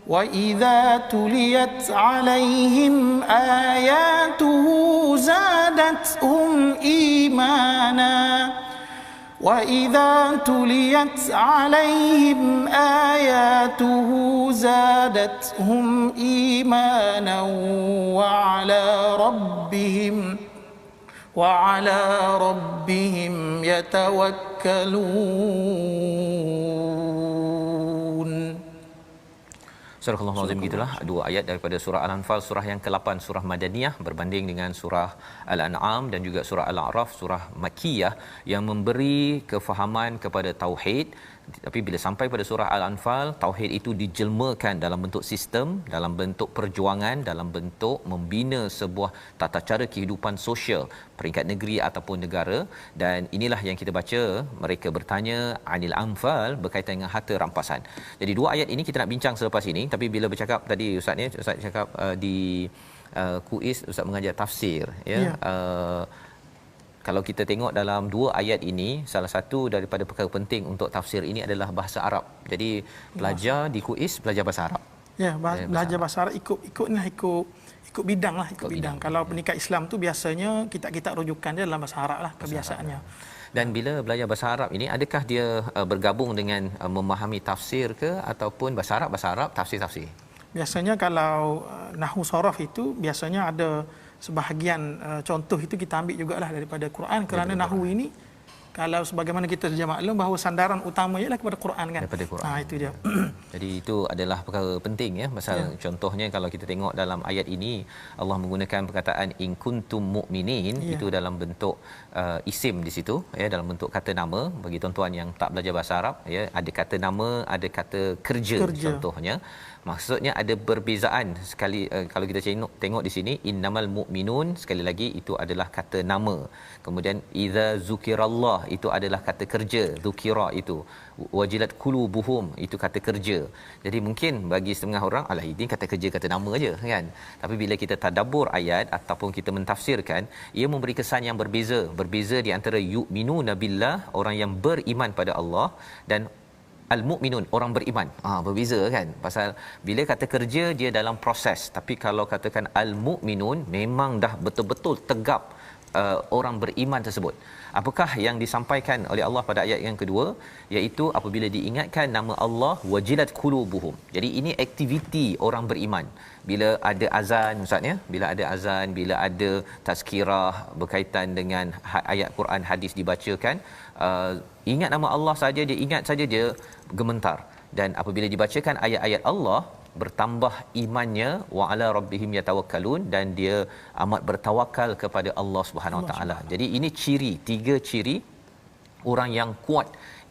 وَإِذَا تُلِيَتْ عَلَيْهِمْ آيَاتُهُ زَادَتْهُمْ إِيمَانًا وَإِذَا تُلِيَتْ عَلَيْهِمْ آيَاتُهُ زَادَتْهُمْ إِيمَانًا وَعَلَى رَبِّهِمْ يَتَوَكَّلُونَ. Surah Al-Azim gitulah dua ayat daripada surah Al-Anfal, surah yang ke-8, surah Madaniyah berbanding dengan surah Al-An'am dan juga surah Al-A'raf, surah Makkiyah yang memberi kefahaman kepada tauhid. Tapi bila sampai pada surah Al-Anfal, tauhid itu dijelmakan dalam bentuk sistem, dalam bentuk perjuangan, dalam bentuk membina sebuah tata cara kehidupan sosial peringkat negeri ataupun negara. Dan inilah yang kita baca, mereka bertanya anil anfal, berkaitan dengan harta rampasan. Jadi dua ayat ini kita nak bincang selepas ini, tapi bila bercakap tadi Ustaz cakap di kuis Ustaz mengajar tafsir ya. Kalau kita tengok dalam dua ayat ini, salah satu daripada perkara penting untuk tafsir ini adalah bahasa Arab. Jadi pelajar di kuis belajar bahasa Arab. Ya, belajar bahasa Arab ikut bidang lah, ikut bidang. Kalau pendidikan Islam tu biasanya kitab-kitab rujukan dia dalam bahasa Arab lah kebiasaannya. Dan bila belajar bahasa Arab ini, adakah dia bergabung dengan memahami tafsir ke ataupun bahasa Arab, tafsir? Biasanya kalau nahwu saraf itu biasanya ada sebahagian contoh itu kita ambil jugalah daripada Quran, kerana nahwu ini kalau sebagaimana kita sedia maklum bahawa sandaran utama ialah kepada Quran kan. Daripada Quran. Itu dia. Jadi itu adalah perkara penting ya. Pasal contohnya kalau kita tengok dalam ayat ini Allah menggunakan perkataan in kuntum mu'minin, itu dalam bentuk isim di situ ya, dalam bentuk kata nama. Bagi tuan-tuan yang tak belajar bahasa Arab ya, ada kata nama, ada kata kerja. Contohnya maksudnya ada perbezaan sekali. Kalau kita tengok di sini innamal mu'minun, sekali lagi itu adalah kata nama. Kemudian idza zukirallah, itu adalah kata kerja. Zukira itu wajilat qulubuhum, itu kata kerja. Jadi mungkin bagi setengah orang alah ini kata kerja, kata nama aja kan. Tapi bila kita tadabbur ayat ataupun kita mentafsirkan, ia memberi kesan yang berbeza di antara yu'minuna billah, orang yang beriman pada Allah, dan al-mu'minun, orang beriman. Berbeza kan. Pasal bila kata kerja dia dalam proses, tapi kalau katakan al-mu'minun memang dah betul-betul tegap orang beriman tersebut. Apakah yang disampaikan oleh Allah pada ayat yang kedua, iaitu apabila diingatkan nama Allah wajilat qulubuhum. Jadi ini aktiviti orang beriman. Bila ada azan Ustaz ya, bila ada azan, bila ada tazkirah berkaitan dengan ayat Quran, hadis dibacakan, ingat nama Allah saja, dia ingat saja dia gemetar. Dan apabila dibacakan ayat-ayat Allah, bertambah imannya, wa ala rabbihim yatawakkalun, dan dia amat bertawakal kepada Allah Subhanahu Wa Taala. Jadi ini tiga ciri orang yang kuat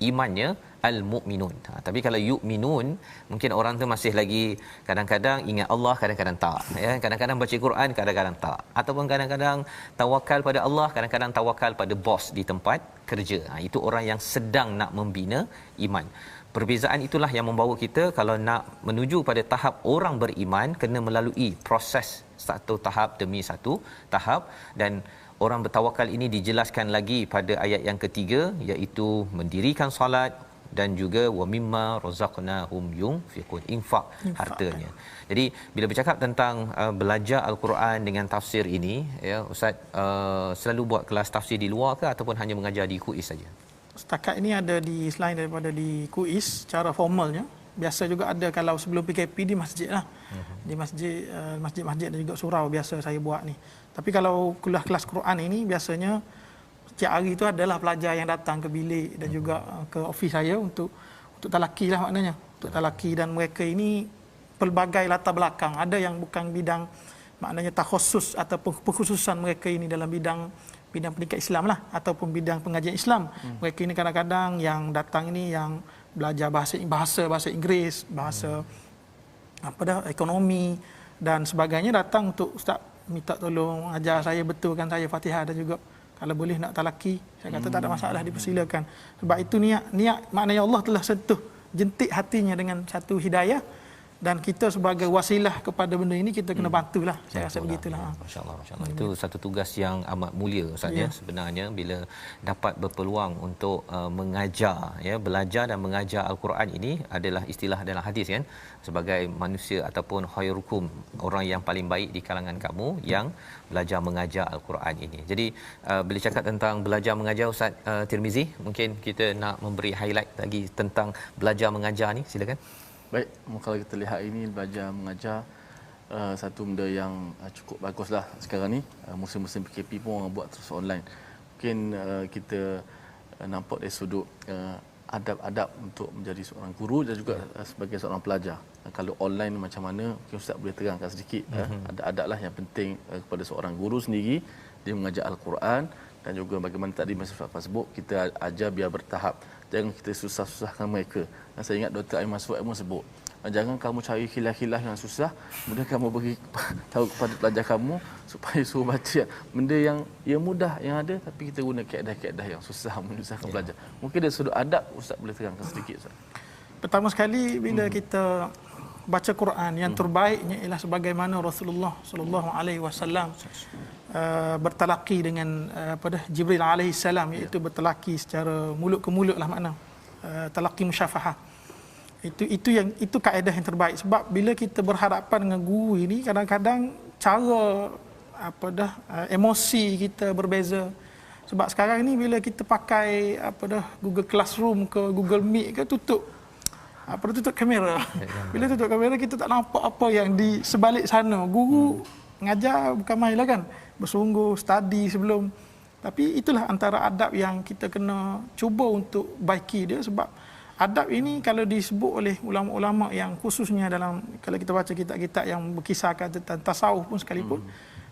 imannya, al-mu'minun. Tapi kalau yu'minun, mungkin orang tu masih lagi kadang-kadang ingat Allah, kadang-kadang tak ya, kadang-kadang baca Quran, kadang-kadang tak, ataupun kadang-kadang tawakal pada Allah, kadang-kadang tawakal pada bos di tempat kerja. Itu orang yang sedang nak membina iman. Perbezaan itulah yang membawa kita kalau nak menuju pada tahap orang beriman, kena melalui proses satu tahap demi satu tahap. Dan orang bertawakal ini dijelaskan lagi pada ayat yang ketiga, iaitu mendirikan solat dan juga wa mimma razaqnahum yunfiqun, infak hartanya. Jadi bila bercakap tentang belajar al-Quran dengan tafsir ini ya, Ustaz selalu buat kelas tafsir di luar ke ataupun hanya mengajar di kuis saja? Setakat ini ada selain daripada di kuis secara formalnya, biasa juga ada kalau sebelum PKP di masjid lah. Di masjid dan juga surau biasa saya buat ni. Tapi kalau kuliah kelas Quran ini biasanya setiap hari itu adalah pelajar yang datang ke bilik dan juga ke ofis saya untuk talaki lah maknanya. Untuk talaki, dan mereka ini pelbagai latar belakang. Ada yang bukan bidang, maknanya takhusus ataupun perkhususan mereka ini dalam bidang pendidikan Islam lah, ataupun bidang pengajian Islam. Mereka ini kadang-kadang yang datang ini yang belajar bahasa Inggeris, bahasa ekonomi dan sebagainya, datang untuk Ustaz minta tolong ajar saya betulkan saya Fatihah, dan juga kalau boleh nak talaki. Saya kata tak ada masalah, dipersilakan. Sebab itu niat maknanya Allah telah sentuh jentik hatinya dengan satu hidayah, dan kita sebagai wasilah kepada benda ini kita kena bantulah. Saya rasa begitulah. Masya-Allah. Itu satu tugas yang amat mulia Ustaz ya, sebenarnya bila dapat berpeluang untuk mengajar ya, belajar dan mengajar al-Quran ini adalah istilah dalam hadis kan, sebagai manusia ataupun khairukum, orang yang paling baik di kalangan kamu yang belajar mengajar al-Quran ini. Jadi bila cakap tentang belajar mengajar Ustaz Tirmizi, mungkin kita nak memberi highlight lagi tentang belajar mengajar ni, silakan. Baik, kalau kita lihat ini belajar mengajar satu benda yang cukup baguslah sekarang ni. Musim-musim PKP pun orang buat terus online. Mungkin kita nampak dari sudut adab-adab untuk menjadi seorang guru dan juga sebagai seorang pelajar. Kalau online macam mana, mungkin Ustaz boleh terangkan sedikit. Ada adab lah yang penting kepada seorang guru sendiri, dia mengajar Al-Quran, dan juga bagaimana tadi Masa Faz sebut, kita ajar biar bertahap. Jangan kita susah-susahkan mereka. Dan saya ingat Dr. Aiman Suhaib pun sebut, jangan kamu cari khilaf-khilaf yang susah, kemudian kamu beri tahu kepada pelajar kamu supaya suruh baca benda yang mudah yang ada, tapi kita guna kaedah-kaedah yang susah menyusahkan pelajar. Mungkin dari sudut adab Ustaz boleh terangkan sedikit Ustaz. Pertama sekali bila kita baca Quran, yang terbaiknya ialah sebagaimana Rasulullah sallallahu alaihi wasallam bertalaqi dengan Jibril alaihi salam, iaitu bertalaqi secara mulut ke mulut lah makna. Talaqi musyafahah. Itu kaedah yang terbaik, sebab bila kita berhadapan dengan guru ini, kadang-kadang cara emosi kita berbeza. Sebab sekarang ni bila kita pakai Google Classroom ke Google Meet ke, tutup kamera. Bila tutup kamera, kita tak nampak apa yang di sebalik sana. Guru mengajar bukan main lah kan, bersungguh study sebelum. Tapi itulah antara adab yang kita kena cuba untuk baiki dia, sebab adab ini kalau disebut oleh ulama-ulama yang khususnya dalam, kalau kita baca kitab-kitab yang berkisahkan tentang tasawuf pun sekalipun,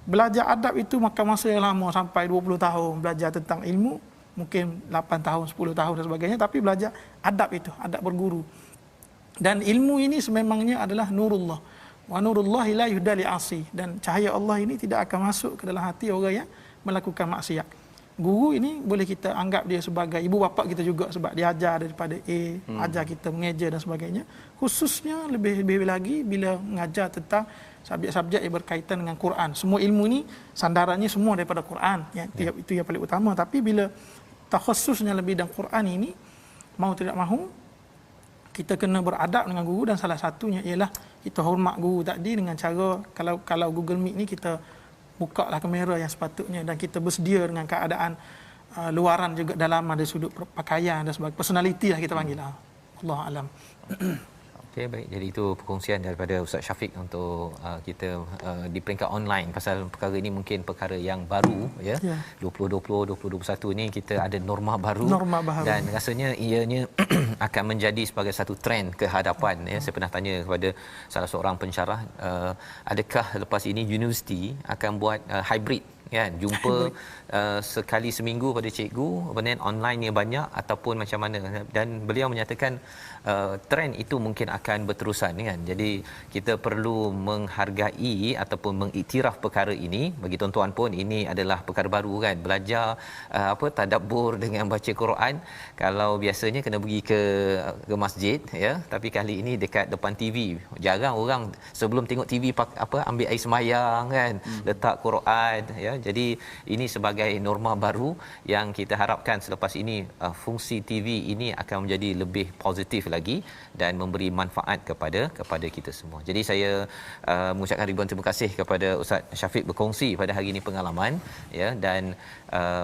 belajar adab itu makan masa yang lama, sampai 20 tahun belajar tentang ilmu, mungkin 8 tahun, 10 tahun dan sebagainya, tapi belajar adab itu, adab berguru. Dan ilmu ini sememangnya adalah nurullah. Wa nurullahi la yuhda li asi, dan cahaya Allah ini tidak akan masuk ke dalam hati orang yang melakukan maksiat. Guru ini boleh kita anggap dia sebagai ibu bapa kita juga, sebab dia ajar daripada ajar kita mengeja dan sebagainya. Khususnya lebih lagi bila mengajar tentang subjek-subjek yang berkaitan dengan Quran. Semua ilmu ni sandarannya semua daripada Quran. Itu yang paling utama. Tapi bila takhususnya lebih dalam Quran ini, mau tidak mahu kita kena beradab dengan guru, dan salah satunya ialah kita hormat guru tadi dengan cara, kalau Google Meet ni kita buka lah kamera yang sepatutnya, dan kita bersedia dengan keadaan luaran juga dalaman dari sudut pakaian dan sebagainya, personality lah kita panggil lah. Allah alam. Okey, baik. Jadi itu perkongsian daripada Ustaz Syafiq untuk kita di peringkat online, pasal perkara ini mungkin perkara yang baru ya. 2020 2021 ni kita ada norma baru, dan rasanya ianya akan menjadi sebagai satu trend ke hadapan ya. Saya pernah tanya kepada salah seorang pensyarah, adakah lepas ini universiti akan buat hybrid kan, jumpa sekali seminggu pada cikgu, kemudian online-nya banyak ataupun macam mana, dan beliau menyatakan trend itu mungkin akan berterusan kan. Jadi kita perlu menghargai ataupun mengiktiraf perkara ini. Bagi tuan-tuan pun ini adalah perkara baru kan, belajar tadabbur dengan baca Quran. Kalau biasanya kena pergi ke masjid ya, tapi kali ini dekat depan TV. Jarang orang sebelum tengok TV ambil air semayang kan, letak Quran ya. Jadi ini sebagai norma baru yang kita harapkan selepas ini fungsi TV ini akan menjadi lebih positif lagi dan memberi manfaat kepada kita semua. Jadi saya mengucapkan ribuan terima kasih kepada Ustaz Syafiq berkongsi pada hari ini pengalaman ya, dan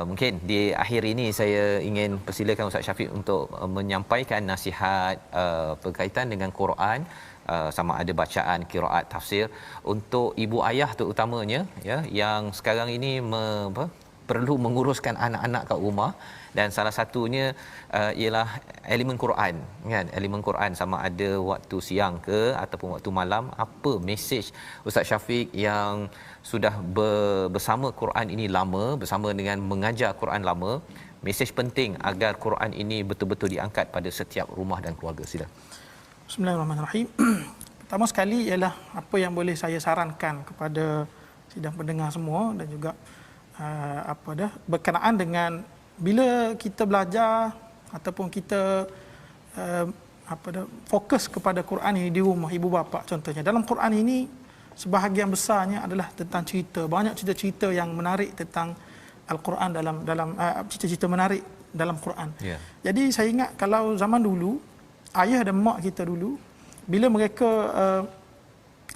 mungkin di akhir ini saya ingin persilakan Ustaz Syafiq untuk menyampaikan nasihat berkaitan dengan Quran, sama ada bacaan, qiraat, tafsir untuk ibu ayah terutamanya ya, yang sekarang ini perlu menguruskan anak-anak kat rumah, dan salah satunya ialah elemen Quran kan, elemen Quran sama ada waktu siang ke ataupun waktu malam. Apa mesej Ustaz Syafiq yang sudah bersama Quran ini lama, bersama dengan mengajar Quran lama, mesej penting agar Quran ini betul-betul diangkat pada setiap rumah dan keluarga? Sila. Bismillahirrahmanirrahim. Pertama sekali ialah apa yang boleh saya sarankan kepada sidang pendengar semua, dan juga berkenaan dengan bila kita belajar ataupun kita fokus kepada Quran ini di rumah ibu bapa. Contohnya dalam Quran ini sebahagian besarnya adalah tentang cerita, banyak cerita-cerita yang menarik tentang Al-Quran, dalam cerita-cerita menarik dalam Quran. Jadi saya ingat kalau zaman dulu, ayah dan mak kita dulu, bila mereka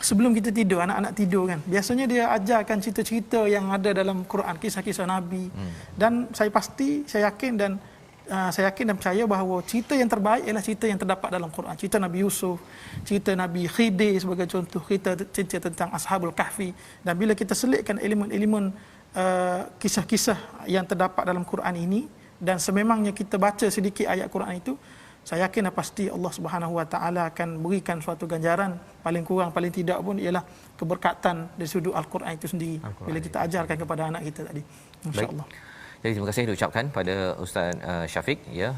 sebelum kita tidur, anak-anak tidur kan, biasanya dia ajarkan cerita-cerita yang ada dalam Quran, kisah-kisah Nabi. Dan saya yakin dan percaya bahawa cerita yang terbaik ialah cerita yang terdapat dalam Quran. Cerita Nabi Yusuf, cerita Nabi Khidir sebagai contoh, cerita tentang Ashabul Kahfi. Dan bila kita selitkan elemen-elemen kisah-kisah yang terdapat dalam Quran ini, dan sememangnya kita baca sedikit ayat Quran itu, saya yakin pasti Allah Subhanahu Wa Taala akan berikan suatu ganjaran, paling kurang paling tidak pun ialah keberkatan dari sudut Al-Quran itu sendiri bila kita ajarkan kepada anak kita tadi, insya-Allah. Jadi terima kasih diucapkan pada Ustaz Syafiq ya.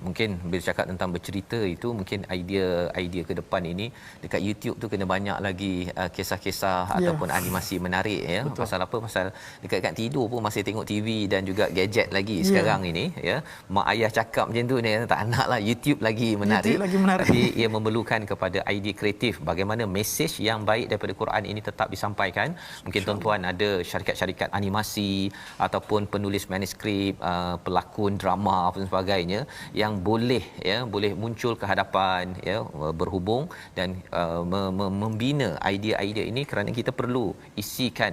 Mungkin bila cakap tentang bercerita itu, mungkin idea ke depan ini dekat YouTube tu kena banyak lagi kisah-kisah ataupun animasi menarik ya. Betul. Pasal apa? Pasal dekat tidur pun masih tengok TV dan juga gadget lagi sekarang ini ya. Mak ayah cakap macam tu ni tak naklah, YouTube lagi menarik. Tapi ia memerlukan kepada idea kreatif bagaimana mesej yang baik daripada Quran ini tetap disampaikan. Mungkin tuan-tuan ada syarikat-syarikat animasi ataupun penulis manuskrip, pelakon drama dan sebagainya yang boleh muncul ke hadapan ya, berhubung dan membina idea-idea ini, kerana kita perlu isikan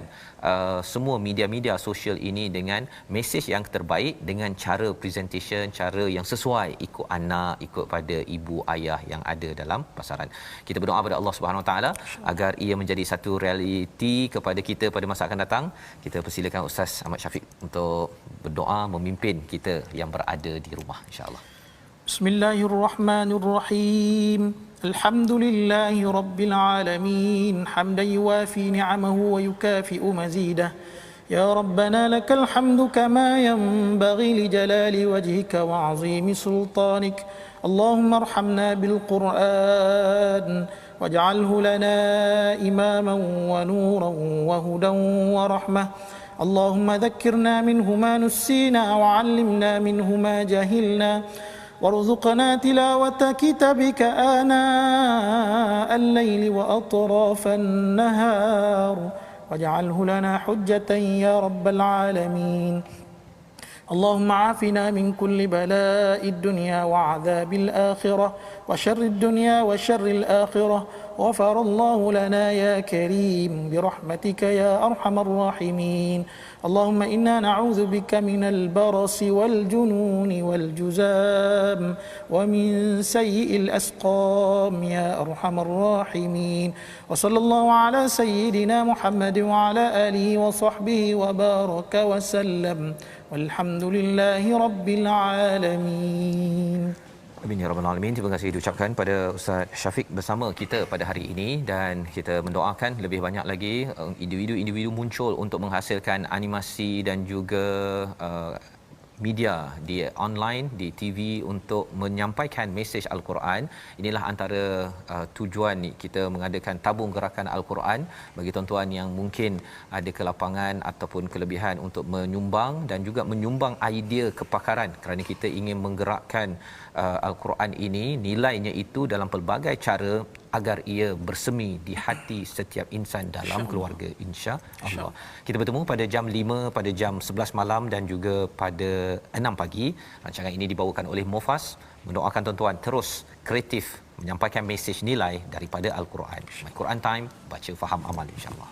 semua media-media sosial ini dengan mesej yang terbaik, dengan cara presentation, cara yang sesuai ikut anak, ikut pada ibu ayah yang ada dalam pasaran. Kita berdoa pada Allah Subhanahu Wa Taala agar ia menjadi satu realiti kepada kita pada masa akan datang. Kita persilakan Ustaz Ahmad Syafiq untuk berdoa memimpin kita yang berada di rumah, insya-Allah. Bismillahirrahmanirrahim. Alhamdulillahi rabbil alamin, hamdan yuwafi ni'amahu wa yukafi'u mazidah. Ya Rabbana lakal hamdu kama yanbaghi li jalali wajhika wa 'azimi sultanik. Allahumma arhamna bil Qur'an waj'alhu lana imaman wa nuran wa hudan wa rahmah. اللهم ذكرنا منه ما نسينا وعلمنا منه ما جهلنا وارزقنا تلاوة كتابك آناء الليل وأطراف النهار واجعله لنا حجة يا رب العالمين. اللهم عافنا من كل بلاء الدنيا وعذاب الآخرة وشر الدنيا وشر الآخرة. غفر الله لنا يا كريم برحمتك يا أرحم الراحمين. اللهم إنا نعوذ بك من البرص والجنون والجذام ومن سيء الأسقام يا أرحم الراحمين. وصلى الله على سيدنا محمد وعلى آله وصحبه وبارك وسلم والحمد لله رب العالمين. Amin ya rabbal alamin. Terima kasih diucapkan pada Ustaz Syafiq bersama kita pada hari ini, dan kita mendoakan lebih banyak lagi individu-individu muncul untuk menghasilkan animasi dan juga media di online, di TV untuk menyampaikan mesej Al-Quran. Inilah antara tujuan kita mengadakan tabung gerakan Al-Quran bagi tuan-tuan yang mungkin ada kelapangan ataupun kelebihan untuk menyumbang dan juga menyumbang idea kepakaran, kerana kita ingin menggerakkan Al-Quran ini, nilainya itu dalam pelbagai cara agar ia bersemi di hati setiap insan dalam keluarga, insya-Allah. Kita bertemu pada jam 5, pada jam 11 malam dan juga pada 6 pagi. Rancangan ini dibawakan oleh Mufas. Mendoakan tuan-tuan terus kreatif menyampaikan mesej nilai daripada Al-Quran. My Quran Time, baca faham amal, insya-Allah.